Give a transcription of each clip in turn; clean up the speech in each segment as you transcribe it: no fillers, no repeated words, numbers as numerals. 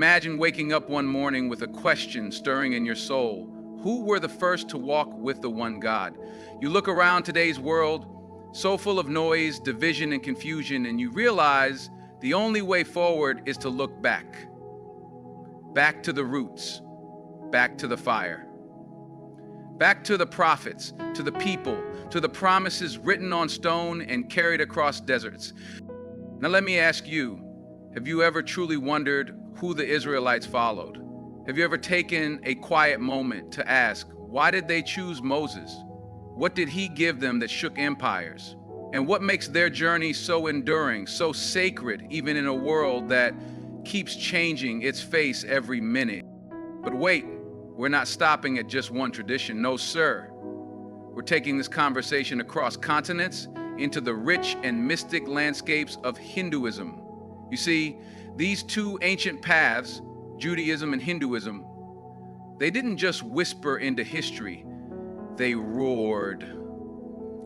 Imagine waking up one morning with a question stirring in your soul. Who were the first to walk with the one God? You look around today's world, so full of noise, division, and confusion, and you realize the only way forward is to look back. Back to the roots, back to the fire. Back to the prophets, to the people, to the promises written on stone and carried across deserts. Now let me ask you, have you ever truly wondered who the Israelites followed? Have you ever taken a quiet moment to ask, why did they choose Moses? What did he give them that shook empires? And what makes their journey so enduring, so sacred, even in a world that keeps changing its face every minute? But wait, we're not stopping at just one tradition. No, sir. We're taking this conversation across continents into the rich and mystic landscapes of Hinduism. You see, these two ancient paths, Judaism and Hinduism, they didn't just whisper into history, they roared.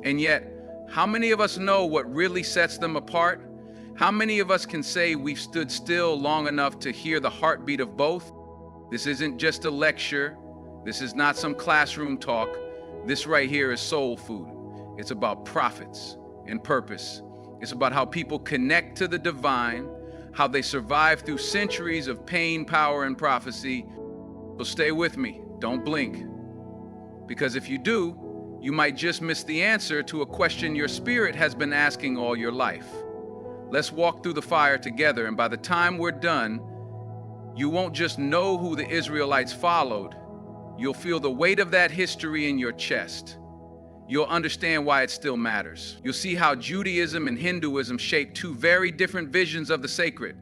And yet, how many of us know what really sets them apart? How many of us can say we've stood still long enough to hear the heartbeat of both? This isn't just a lecture. This is not some classroom talk. This right here is soul food. It's about prophets and purpose. It's about how people connect to the divine, how they survive through centuries of pain, power, and prophecy. So stay with me, don't blink. Because if you do, you might just miss the answer to a question your spirit has been asking all your life. Let's walk through the fire together, and by the time we're done, you won't just know who the Israelites followed, you'll feel the weight of that history in your chest. You'll understand why it still matters. You'll see how Judaism and Hinduism shape two very different visions of the sacred,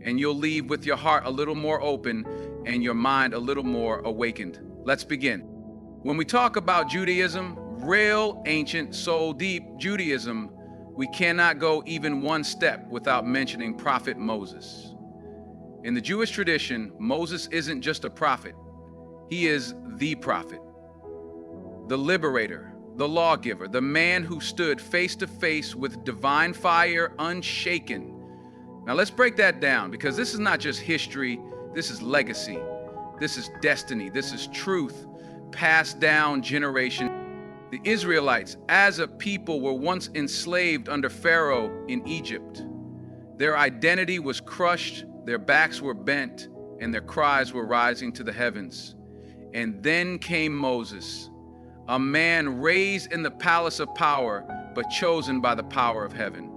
and you'll leave with your heart a little more open and your mind a little more awakened. Let's begin. When we talk about Judaism, real, ancient, soul-deep Judaism, we cannot go even one step without mentioning Prophet Moses. In the Jewish tradition, Moses isn't just a prophet. He is the prophet, the liberator, the lawgiver, the man who stood face to face with divine fire unshaken. Now let's break that down, because this is not just history, this is legacy, this is destiny, this is truth passed down generation. The Israelites, as a people, were once enslaved under Pharaoh in Egypt. Their identity was crushed, their backs were bent, and their cries were rising to the heavens. And then came Moses, a man raised in the palace of power, but chosen by the power of heaven.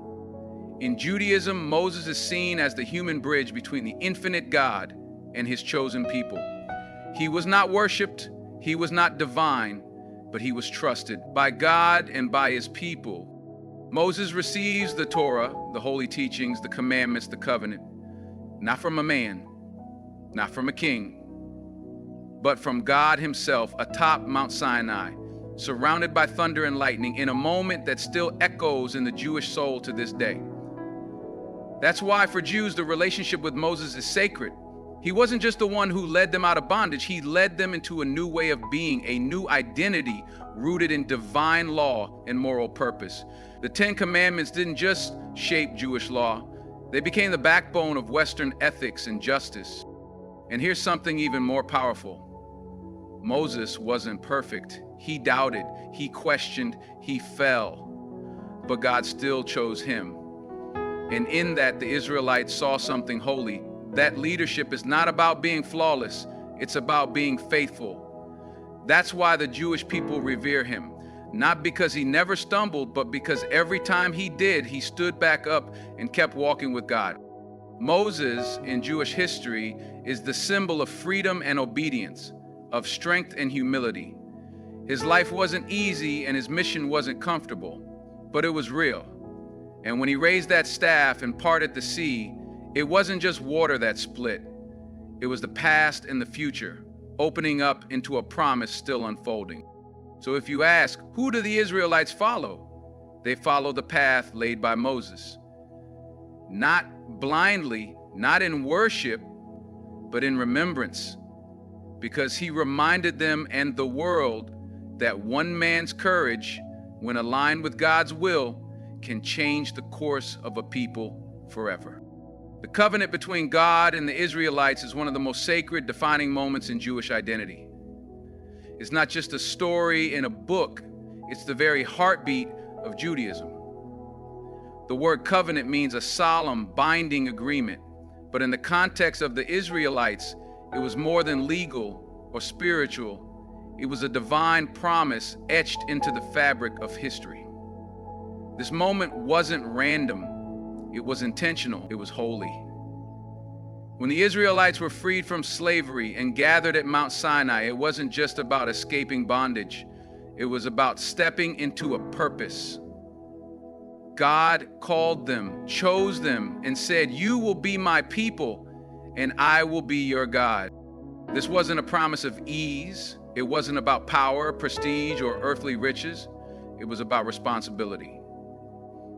In Judaism, Moses is seen as the human bridge between the infinite God and his chosen people. He was not worshipped, he was not divine, but he was trusted by God and by his people. Moses receives the Torah, the holy teachings, the commandments, the covenant, not from a man, not from a king, but from God himself atop Mount Sinai, surrounded by thunder and lightning, in a moment that still echoes in the Jewish soul to this day. That's why for Jews, the relationship with Moses is sacred. He wasn't just the one who led them out of bondage, he led them into a new way of being, a new identity rooted in divine law and moral purpose. The Ten Commandments didn't just shape Jewish law, they became the backbone of Western ethics and justice. And here's something even more powerful. Moses wasn't perfect. He doubted, he questioned, he fell. But God still chose him. And in that, the Israelites saw something holy. That leadership is not about being flawless, it's about being faithful. That's why the Jewish people revere him. Not because he never stumbled, but because every time he did, he stood back up and kept walking with God. Moses, in Jewish history, is the symbol of freedom and obedience, of strength and humility. His life wasn't easy and his mission wasn't comfortable, but it was real. And when he raised that staff and parted the sea, it wasn't just water that split. It was the past and the future, opening up into a promise still unfolding. So if you ask, who do the Israelites follow? They follow the path laid by Moses. Not blindly, not in worship, but in remembrance, because he reminded them and the world that one man's courage, when aligned with God's will, can change the course of a people forever. The covenant between God and the Israelites is one of the most sacred, defining moments in Jewish identity. It's not just a story in a book, it's the very heartbeat of Judaism. The word covenant means a solemn, binding agreement, but in the context of the Israelites, it was more than legal or spiritual. It was a divine promise etched into the fabric of history. This moment wasn't random. It was intentional. It was holy. When the Israelites were freed from slavery and gathered at Mount Sinai, it wasn't just about escaping bondage. It was about stepping into a purpose. God called them, chose them, and said, "You will be my people, and I will be your God." This wasn't a promise of ease. It wasn't about power, prestige, or earthly riches. It was about responsibility.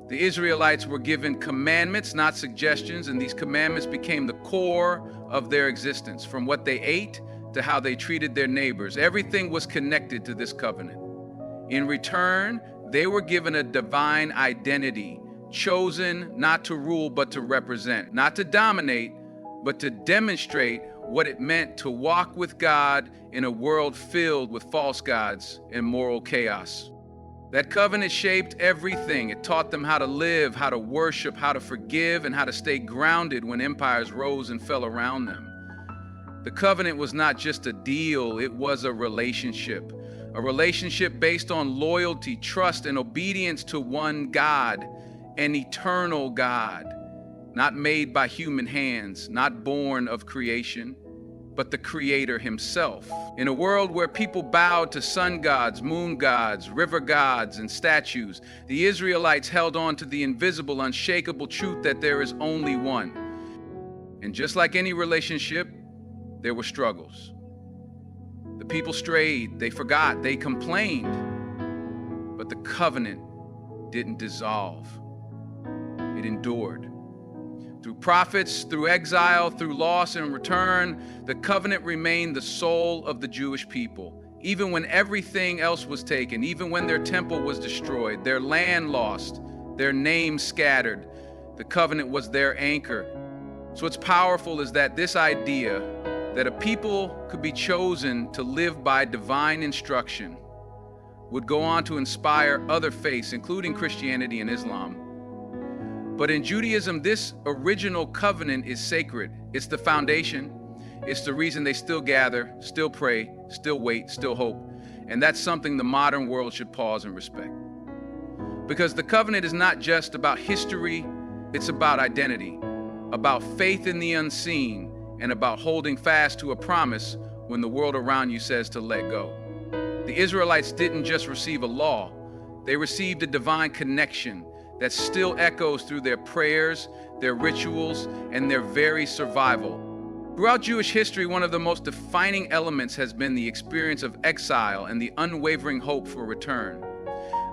The Israelites were given commandments, not suggestions, and these commandments became the core of their existence. From what they ate to how they treated their neighbors, everything was connected to this covenant. In return, they were given a divine identity, chosen not to rule but to represent, not to dominate, but to demonstrate what it meant to walk with God in a world filled with false gods and moral chaos. That covenant shaped everything. It taught them how to live, how to worship, how to forgive, and how to stay grounded when empires rose and fell around them. The covenant was not just a deal, it was a relationship based on loyalty, trust, and obedience to one God, an eternal God, not made by human hands, not born of creation, but the Creator himself. In a world where people bowed to sun gods, moon gods, river gods, and statues, the Israelites held on to the invisible, unshakable truth that there is only one. And just like any relationship, there were struggles. The people strayed, they forgot, they complained, but the covenant didn't dissolve. It endured. Through prophets, through exile, through loss and return, the covenant remained the soul of the Jewish people. Even when everything else was taken, even when their temple was destroyed, their land lost, their name scattered, the covenant was their anchor. So what's powerful is that this idea that a people could be chosen to live by divine instruction would go on to inspire other faiths, including Christianity and Islam. But in Judaism, this original covenant is sacred. It's the foundation. It's the reason they still gather, still pray, still wait, still hope. And that's something the modern world should pause and respect. Because the covenant is not just about history, it's about identity, about faith in the unseen, and about holding fast to a promise when the world around you says to let go. The Israelites didn't just receive a law, they received a divine connection that still echoes through their prayers, their rituals, and their very survival. Throughout Jewish history, one of the most defining elements has been the experience of exile and the unwavering hope for return.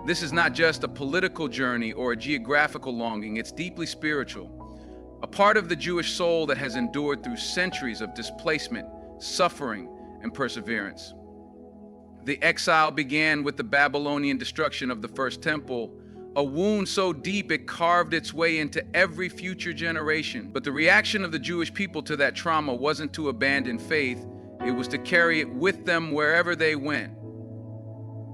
This is not just a political journey or a geographical longing, it's deeply spiritual. A part of the Jewish soul that has endured through centuries of displacement, suffering, and perseverance. The exile began with the Babylonian destruction of the first temple, a wound so deep it carved its way into every future generation. But the reaction of the Jewish people to that trauma wasn't to abandon faith, it was to carry it with them wherever they went.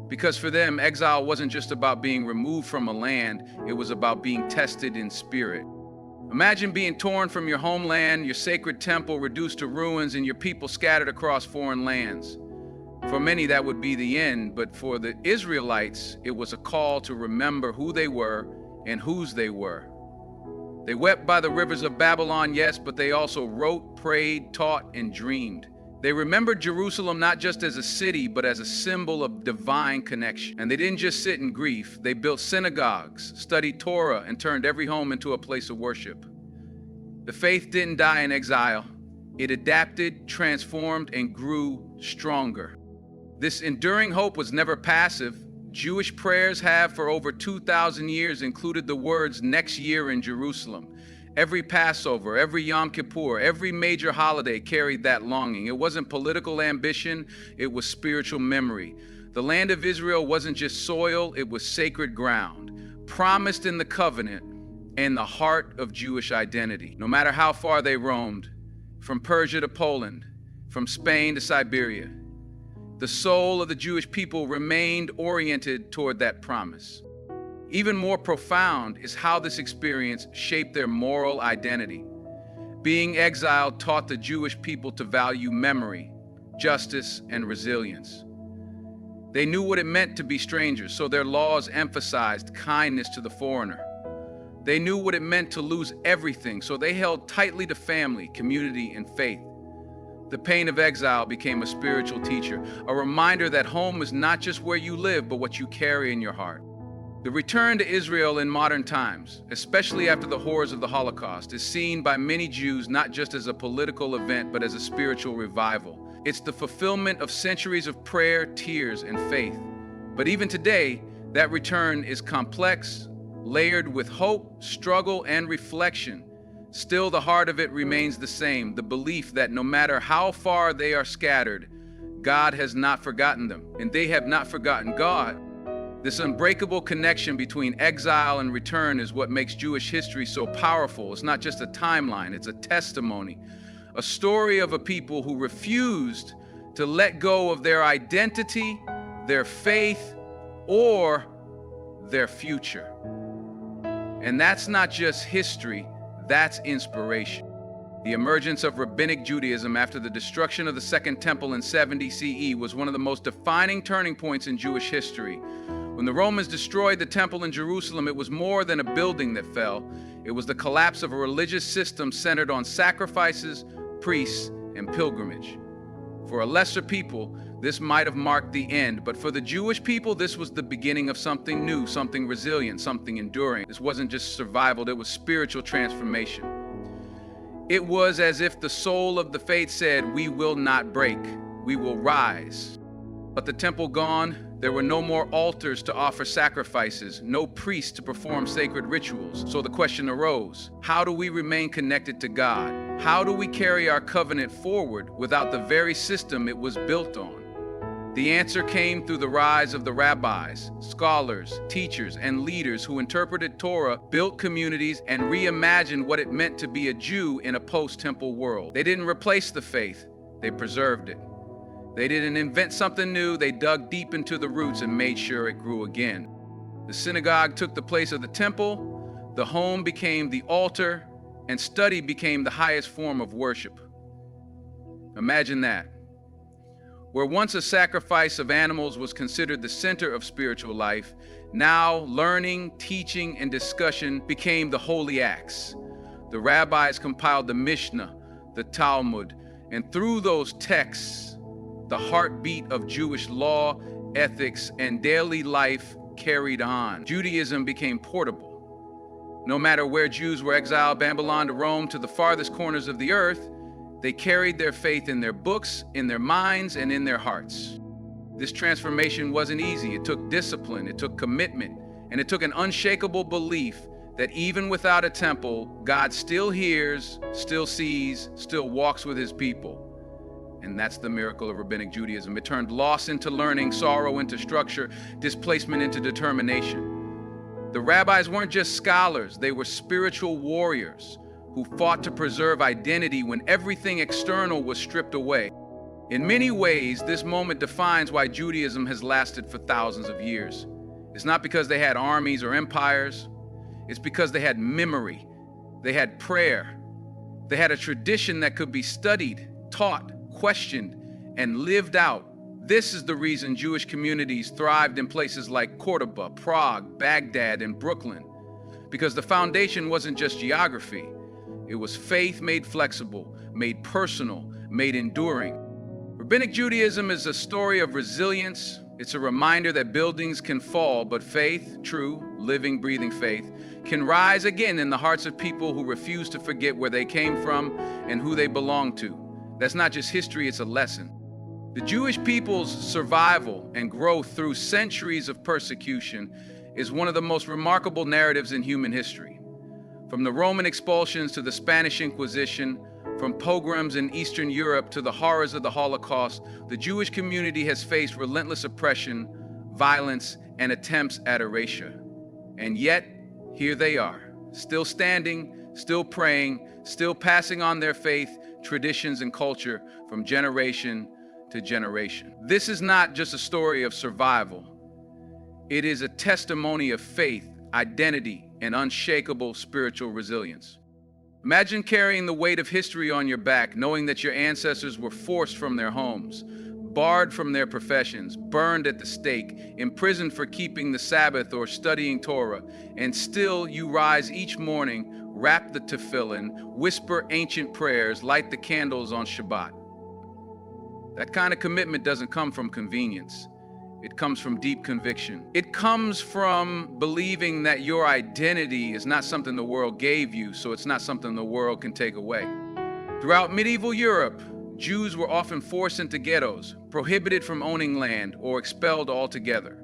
Because for them, exile wasn't just about being removed from a land, it was about being tested in spirit. Imagine being torn from your homeland, your sacred temple reduced to ruins, and your people scattered across foreign lands. For many, that would be the end, but for the Israelites, it was a call to remember who they were and whose they were. They wept by the rivers of Babylon, yes, but they also wrote, prayed, taught, and dreamed. They remembered Jerusalem not just as a city, but as a symbol of divine connection. And they didn't just sit in grief. They built synagogues, studied Torah, and turned every home into a place of worship. The faith didn't die in exile. It adapted, transformed, and grew stronger. This enduring hope was never passive. Jewish prayers have for over 2,000 years included the words "next year in Jerusalem." Every Passover, every Yom Kippur, every major holiday carried that longing. It wasn't political ambition, it was spiritual memory. The land of Israel wasn't just soil, it was sacred ground, promised in the covenant and the heart of Jewish identity. No matter how far they roamed, from Persia to Poland, from Spain to Siberia, the soul of the Jewish people remained oriented toward that promise. Even more profound is how this experience shaped their moral identity. Being exiled taught the Jewish people to value memory, justice, and resilience. They knew what it meant to be strangers, so their laws emphasized kindness to the foreigner. They knew what it meant to lose everything, so they held tightly to family, community, and faith. The pain of exile became a spiritual teacher, a reminder that home is not just where you live, but what you carry in your heart. The return to Israel in modern times, especially after the horrors of the Holocaust, is seen by many Jews not just as a political event, but as a spiritual revival. It's the fulfillment of centuries of prayer, tears, and faith. But even today, that return is complex, layered with hope, struggle, and reflection. Still, the heart of it remains the same, the belief that no matter how far they are scattered, God has not forgotten them, and they have not forgotten God. This unbreakable connection between exile and return is what makes Jewish history so powerful. It's not just a timeline, it's a testimony, a story of a people who refused to let go of their identity, their faith, or their future. And that's not just history, that's inspiration. The emergence of rabbinic Judaism after the destruction of the Second Temple in 70 CE was one of the most defining turning points in Jewish history. When the Romans destroyed the temple in Jerusalem, it was more than a building that fell. It was the collapse of a religious system centered on sacrifices, priests, and pilgrimage. For a lesser people, this might have marked the end, but for the Jewish people, this was the beginning of something new, something resilient, something enduring. This wasn't just survival, it was spiritual transformation. It was as if the soul of the faith said, "We will not break, we will rise." But the temple gone, there were no more altars to offer sacrifices, no priests to perform sacred rituals. So the question arose, how do we remain connected to God? How do we carry our covenant forward without the very system it was built on? The answer came through the rise of the rabbis, scholars, teachers, and leaders who interpreted Torah, built communities, and reimagined what it meant to be a Jew in a post-temple world. They didn't replace the faith, they preserved it. They didn't invent something new, they dug deep into the roots and made sure it grew again. The synagogue took the place of the temple, the home became the altar, and study became the highest form of worship. Imagine that. Where once a sacrifice of animals was considered the center of spiritual life, now learning, teaching, and discussion became the holy acts. The rabbis compiled the Mishnah, the Talmud, and through those texts, the heartbeat of Jewish law, ethics, and daily life carried on. Judaism became portable. No matter where Jews were exiled, Babylon to Rome, to the farthest corners of the earth, they carried their faith in their books, in their minds, and in their hearts. This transformation wasn't easy. It took discipline, it took commitment, and it took an unshakable belief that even without a temple, God still hears, still sees, still walks with his people. And that's the miracle of rabbinic Judaism. It turned loss into learning, sorrow into structure, displacement into determination. The rabbis weren't just scholars, they were spiritual warriors who fought to preserve identity when everything external was stripped away. In many ways, this moment defines why Judaism has lasted for thousands of years. It's not because they had armies or empires, it's because they had memory, they had prayer, they had a tradition that could be studied, taught, questioned, and lived out. This is the reason Jewish communities thrived in places like Cordoba, Prague, Baghdad, and Brooklyn. Because the foundation wasn't just geography, it was faith made flexible, made personal, made enduring. Rabbinic Judaism is a story of resilience. It's a reminder that buildings can fall, but faith, true, living, breathing faith, can rise again in the hearts of people who refuse to forget where they came from and who they belong to. That's not just history, it's a lesson. The Jewish people's survival and growth through centuries of persecution is one of the most remarkable narratives in human history. From the Roman expulsions to the Spanish Inquisition, from pogroms in Eastern Europe to the horrors of the Holocaust, the Jewish community has faced relentless oppression, violence, and attempts at erasure. And yet, here they are, still standing, still praying, still passing on their faith, traditions, and culture from generation to generation. This is not just a story of survival. It is a testimony of faith, identity, and unshakable spiritual resilience. Imagine carrying the weight of history on your back, knowing that your ancestors were forced from their homes, barred from their professions, burned at the stake, imprisoned for keeping the Sabbath or studying Torah, and still you rise each morning, wrap the tefillin, whisper ancient prayers, light the candles on Shabbat. That kind of commitment doesn't come from convenience. It comes from deep conviction. It comes from believing that your identity is not something the world gave you, so it's not something the world can take away. Throughout medieval Europe, Jews were often forced into ghettos, prohibited from owning land, or expelled altogether.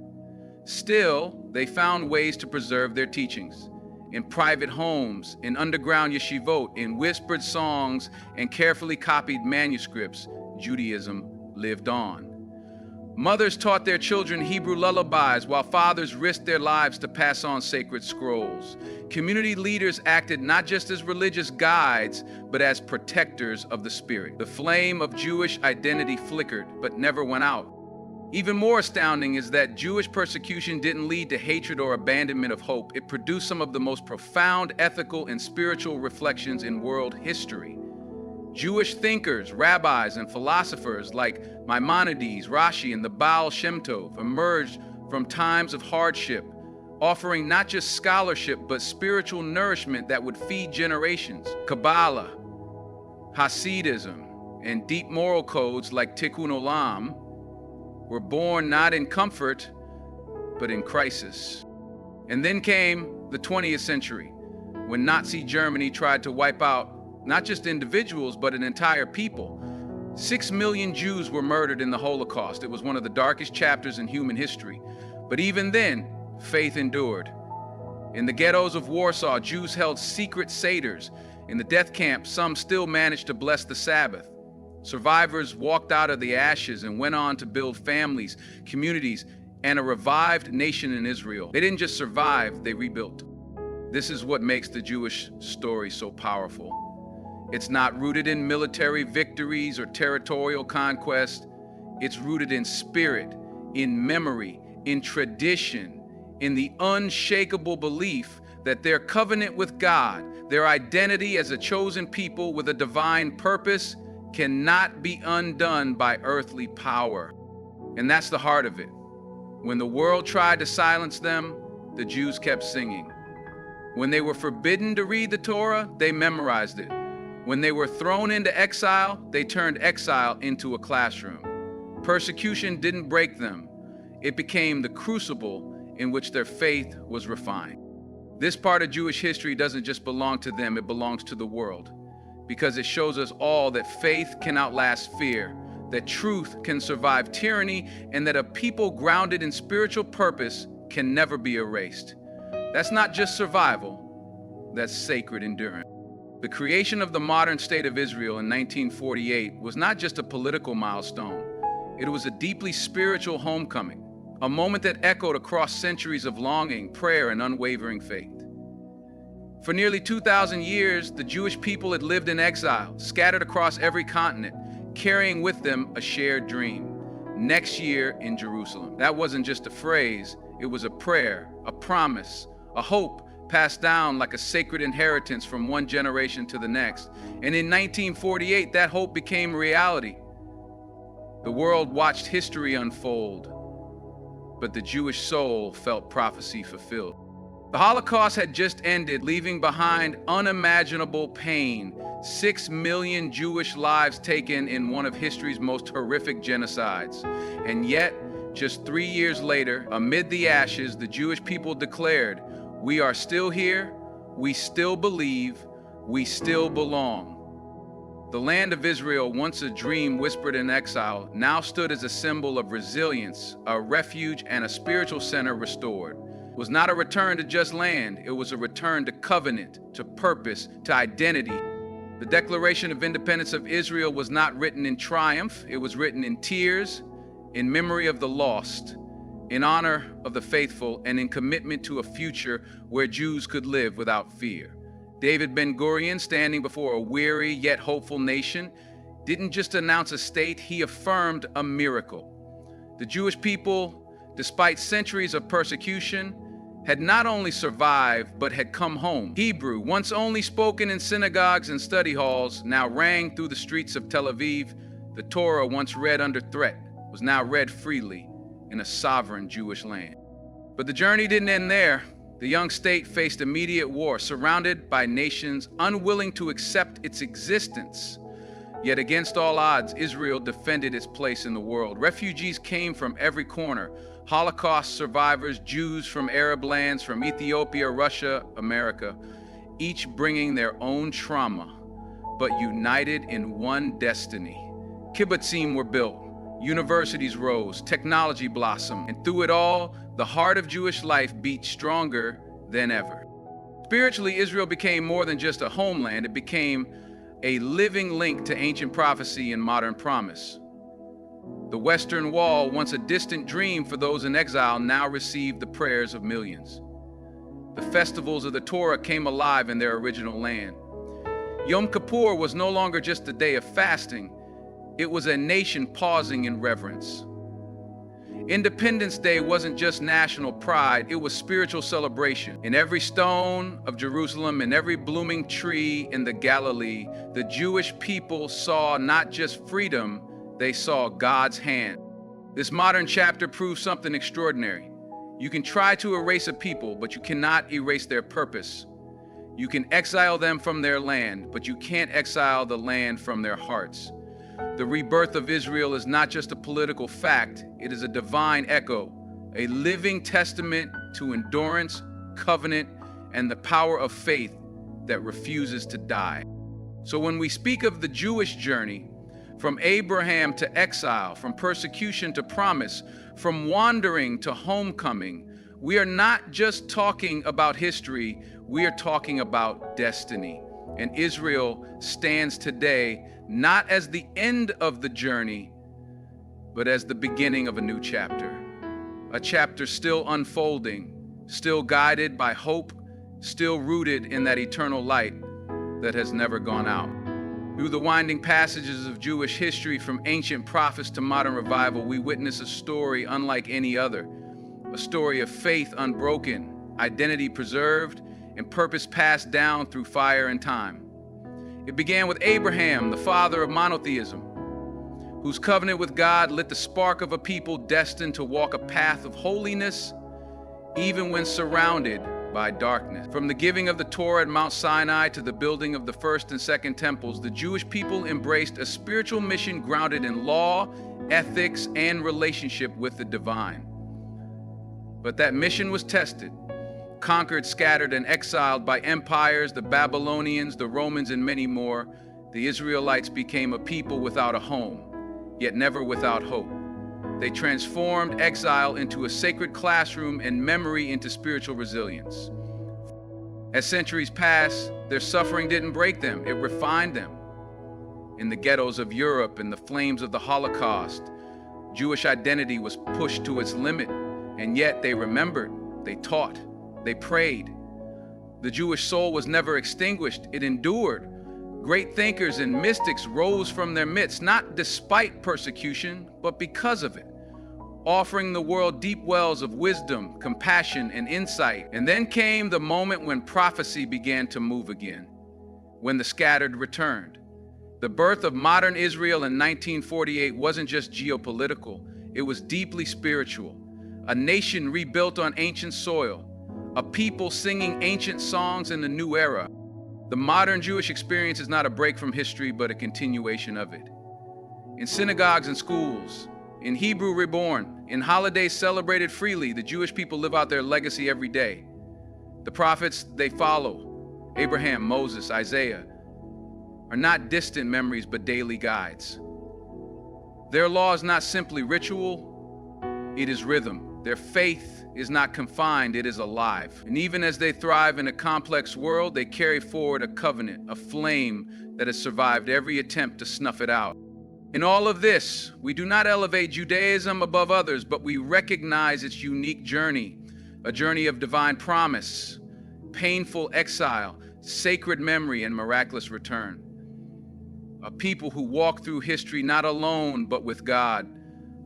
Still, they found ways to preserve their teachings. In private homes, in underground yeshivot, in whispered songs, and carefully copied manuscripts, Judaism lived on. Mothers taught their children Hebrew lullabies while fathers risked their lives to pass on sacred scrolls. Community leaders acted not just as religious guides, but as protectors of the spirit. The flame of Jewish identity flickered, but never went out. Even more astounding is that Jewish persecution didn't lead to hatred or abandonment of hope. It produced some of the most profound ethical and spiritual reflections in world history. Jewish thinkers, rabbis, and philosophers like Maimonides, Rashi, and the Baal Shem Tov emerged from times of hardship, offering not just scholarship, but spiritual nourishment that would feed generations. Kabbalah, Hasidism, and deep moral codes like Tikkun Olam were born not in comfort, but in crisis. And then came the 20th century, when Nazi Germany tried to wipe out not just individuals, but an entire people. 6 million Jews were murdered in the Holocaust. It was one of the darkest chapters in human history. But even then, faith endured. In the ghettos of Warsaw, Jews held secret seders. In the death camps, some still managed to bless the Sabbath. Survivors walked out of the ashes and went on to build families, communities, and a revived nation in Israel. They didn't just survive, they rebuilt. This is what makes the Jewish story so powerful. It's not rooted in military victories or territorial conquest. It's rooted in spirit, in memory, in tradition, in the unshakable belief that their covenant with God, their identity as a chosen people with a divine purpose, cannot be undone by earthly power. And that's the heart of it. When the world tried to silence them, the Jews kept singing. When they were forbidden to read the Torah, they memorized it. When they were thrown into exile, they turned exile into a classroom. Persecution didn't break them. It became the crucible in which their faith was refined. This part of Jewish history doesn't just belong to them, it belongs to the world. Because it shows us all that faith can outlast fear, that truth can survive tyranny, and that a people grounded in spiritual purpose can never be erased. That's not just survival, that's sacred endurance. The creation of the modern state of Israel in 1948 was not just a political milestone. It was a deeply spiritual homecoming, a moment that echoed across centuries of longing, prayer, and unwavering faith. For nearly 2,000 years, the Jewish people had lived in exile, scattered across every continent, carrying with them a shared dream. Next year in Jerusalem. That wasn't just a phrase, it was a prayer, a promise, a hope passed down like a sacred inheritance from one generation to the next. And in 1948, that hope became reality. The world watched history unfold, but the Jewish soul felt prophecy fulfilled. The Holocaust had just ended, leaving behind unimaginable pain. 6 million Jewish lives taken in one of history's most horrific genocides. And yet, just 3 years later, amid the ashes, the Jewish people declared, "We are still here, we still believe, we still belong." The land of Israel, once a dream whispered in exile, now stood as a symbol of resilience, a refuge, and a spiritual center restored. It was not a return to just land, it was a return to covenant, to purpose, to identity. The Declaration of Independence of Israel was not written in triumph, it was written in tears, in memory of the lost, in honor of the faithful, and in commitment to a future where Jews could live without fear. David Ben-Gurion, standing before a weary yet hopeful nation, didn't just announce a state, he affirmed a miracle. The Jewish people, despite centuries of persecution, had not only survived, but had come home. Hebrew, once only spoken in synagogues and study halls, now rang through the streets of Tel Aviv. The Torah, once read under threat, was now read freely in a sovereign Jewish land. But the journey didn't end there. The young state faced immediate war, surrounded by nations unwilling to accept its existence. Yet against all odds, Israel defended its place in the world. Refugees came from every corner. Holocaust survivors, Jews from Arab lands, from Ethiopia, Russia, America, each bringing their own trauma, but united in one destiny. Kibbutzim were built, universities rose, technology blossomed, and through it all, the heart of Jewish life beat stronger than ever. Spiritually, Israel became more than just a homeland. It became a living link to ancient prophecy and modern promise. The Western Wall, once a distant dream for those in exile, now received the prayers of millions. The festivals of the Torah came alive in their original land. Yom Kippur was no longer just a day of fasting, it was a nation pausing in reverence. Independence Day wasn't just national pride, it was spiritual celebration. In every stone of Jerusalem, in every blooming tree in the Galilee, the Jewish people saw not just freedom, they saw God's hand. This modern chapter proves something extraordinary. You can try to erase a people, but you cannot erase their purpose. You can exile them from their land, but you can't exile the land from their hearts. The rebirth of Israel is not just a political fact, it is a divine echo, a living testament to endurance, covenant, and the power of faith that refuses to die. So when we speak of the Jewish journey, from Abraham to exile, from persecution to promise, from wandering to homecoming, we are not just talking about history, we are talking about destiny. And Israel stands today not as the end of the journey, but as the beginning of a new chapter. A chapter still unfolding, still guided by hope, still rooted in that eternal light that has never gone out. Through the winding passages of Jewish history, from ancient prophets to modern revival, we witness a story unlike any other, a story of faith unbroken, identity preserved, and purpose passed down through fire and time. It began with Abraham, the father of monotheism, whose covenant with God lit the spark of a people destined to walk a path of holiness, even when surrounded by darkness. From the giving of the Torah at Mount Sinai to the building of the first and second temples, the Jewish people embraced a spiritual mission grounded in law, ethics, and relationship with the divine. But that mission was tested, conquered, scattered, and exiled by empires, the Babylonians, the Romans, and many more. The Israelites became a people without a home, yet never without hope. They transformed exile into a sacred classroom and memory into spiritual resilience. As centuries passed, their suffering didn't break them, it refined them. In the ghettos of Europe and the flames of the Holocaust, Jewish identity was pushed to its limit, and yet they remembered, they taught, they prayed. The Jewish soul was never extinguished, it endured. Great thinkers and mystics rose from their midst, not despite persecution, but because of it, offering the world deep wells of wisdom, compassion, and insight. And then came the moment when prophecy began to move again, when the scattered returned. The birth of modern Israel in 1948 wasn't just geopolitical, it was deeply spiritual. A nation rebuilt on ancient soil, a people singing ancient songs in a new era. The modern Jewish experience is not a break from history, but a continuation of it. In synagogues and schools, in Hebrew reborn, in holidays celebrated freely, the Jewish people live out their legacy every day. The prophets they follow, Abraham, Moses, Isaiah, are not distant memories, but daily guides. Their law is not simply ritual, it is rhythm. Their faith is not confined, it is alive. And even as they thrive in a complex world, they carry forward a covenant, a flame that has survived every attempt to snuff it out. In all of this, we do not elevate Judaism above others, but we recognize its unique journey, a journey of divine promise, painful exile, sacred memory, and miraculous return. A people who walk through history not alone, but with God.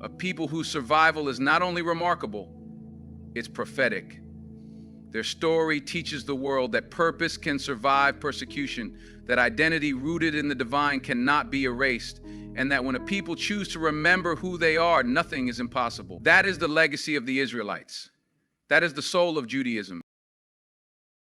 A people whose survival is not only remarkable, it's prophetic. Their story teaches the world that purpose can survive persecution, that identity rooted in the divine cannot be erased, and that when a people choose to remember who they are, nothing is impossible. That is the legacy of the Israelites. That is the soul of Judaism.